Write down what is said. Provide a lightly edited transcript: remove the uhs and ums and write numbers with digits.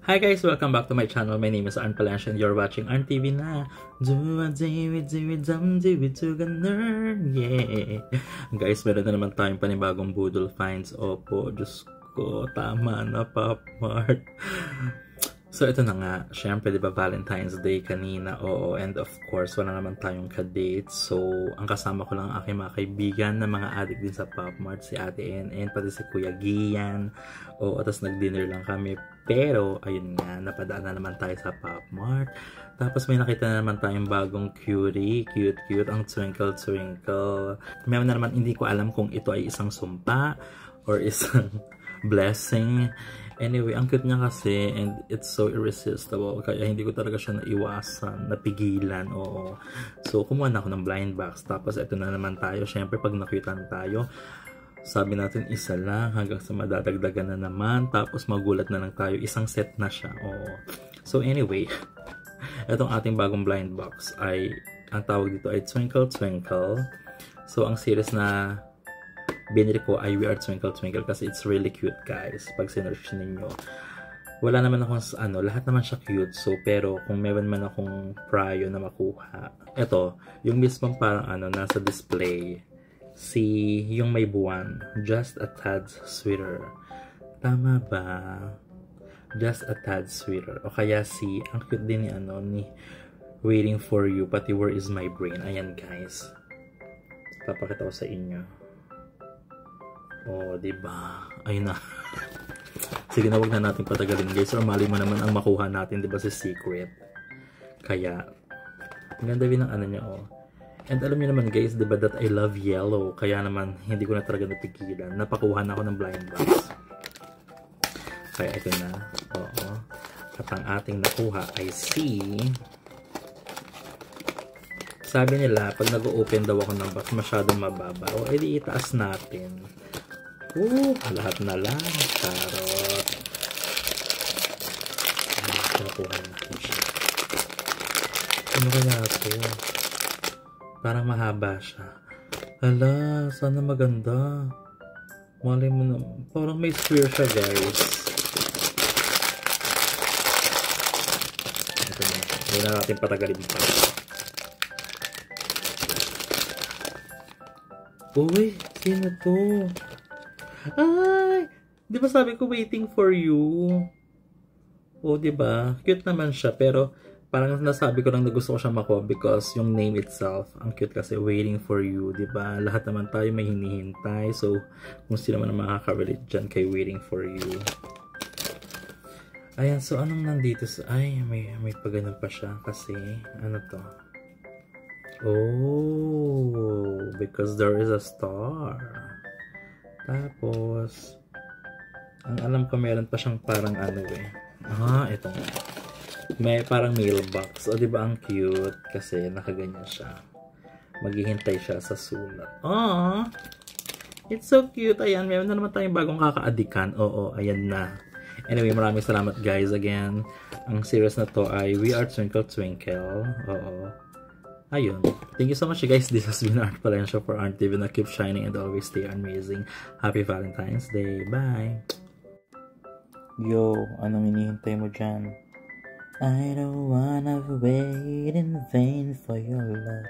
Hi guys, welcome back to my channel. My name is Arn Palacio and you're watching Arn TV na. Yeah. Guys, meron na naman tayong panibagong Boodle finds. Opo, Diyos ko, tama na, Pop Mart. So ito na nga, syempre diba Valentine's Day kanina, oo, and of course wala naman tayong ka-date. So ang kasama ko lang ang aking mga kaibigan na mga addict din sa Pop Mart, si Ate NN, pati si Kuya Gian, oo, tapos nag-dinner lang kami. Pero ayun nga, napadaan na naman tayo sa Pop Mart. Tapos may nakita na naman tayong bagong cutie, cute, ang Twinkle Twinkle. Meron na naman, hindi ko alam kung ito ay isang sumpa or isang blessing. Anyway, ang cute niya kasi and it's so irresistible. Kaya hindi ko talaga siya naiwasan, napigilan, oo. So, kumuha na ako ng blind box. Tapos, ito na naman tayo. Siyempre, pag nakuitan tayo, sabi natin isa lang hanggang sa madadagdagan na naman. Tapos, magulat na lang tayo. Isang set na siya, oo. So, anyway, itong ating bagong blind box ay, ang tawag dito ay Twinkle Twinkle. So, ang series na binili ko ay We Are Twinkle Twinkle kasi it's really cute, guys. Pag sinearch ninyo, wala naman akong lahat naman siya cute. So pero kung meron man akong prayo na makuha, ito yung mismong parang nasa display, yung may buwan, Just a Tad Sweeter. Tama ba? Just a Tad Sweeter. O kaya ang cute din ni Waiting for You, pati Where Is My Brain. Ayan, guys, papakita ko sa inyo. Oh, diba? Ayun na. Sige na, wag na natin patagalin, guys. Or mali mo naman ang makuha natin, diba, si Secret. Kaya, ang ganda din ng niya, oh. And alam niyo naman, guys, diba, that I love yellow. Kaya naman, hindi ko na talaga napigilan. Napakuha na ako ng blind box. Kaya ito na. Oo. At ang ating nakuha ay sabi nila, pag nag-open daw ako ng box, masyadong mababa. O, edi itaas natin. Lahat na lang. Charot. Nakuha natin siya. Ano kaya ito? Parang mahaba siya. Hala, sana maganda. Malay mo na. Parang may square siya, guys. Ito na. Hindi na natin patagalin pa. Uy, sino to? Ay, di ba sabi ko Waiting for You? O, di ba? Cute naman siya, pero parang nasabi ko lang na gusto ko siya makuha because yung name itself, ang cute kasi, Waiting for You, di ba? Lahat naman tayo may hinihintay. So, kung sino man ang makaka-relate dyan kay Waiting for You. Ayan, so anong nandito sa... Ay, may pagano pa siya kasi, ano to? Oh, because there is a star. Tapos, ang alam ko meron pa siyang parang ito. May parang mailbox. O, diba ang cute? Kasi nakaganyan siya. Maghihintay siya sa sulat. Aww! It's so cute. Ayan, meron na naman tayong bagong kakaadikan. Oo, ayan na. Anyway, maraming salamat, guys. Again, ang series na to ay We Are Twinkle Twinkle. Oo. Ayun. Thank you so much, guys. This has been Arn Palacio for Arn TV na keep shining and always stay amazing. Happy Valentine's Day. Bye! Yo, anong hinihintay mo dyan? I don't wanna wait in vain for your love.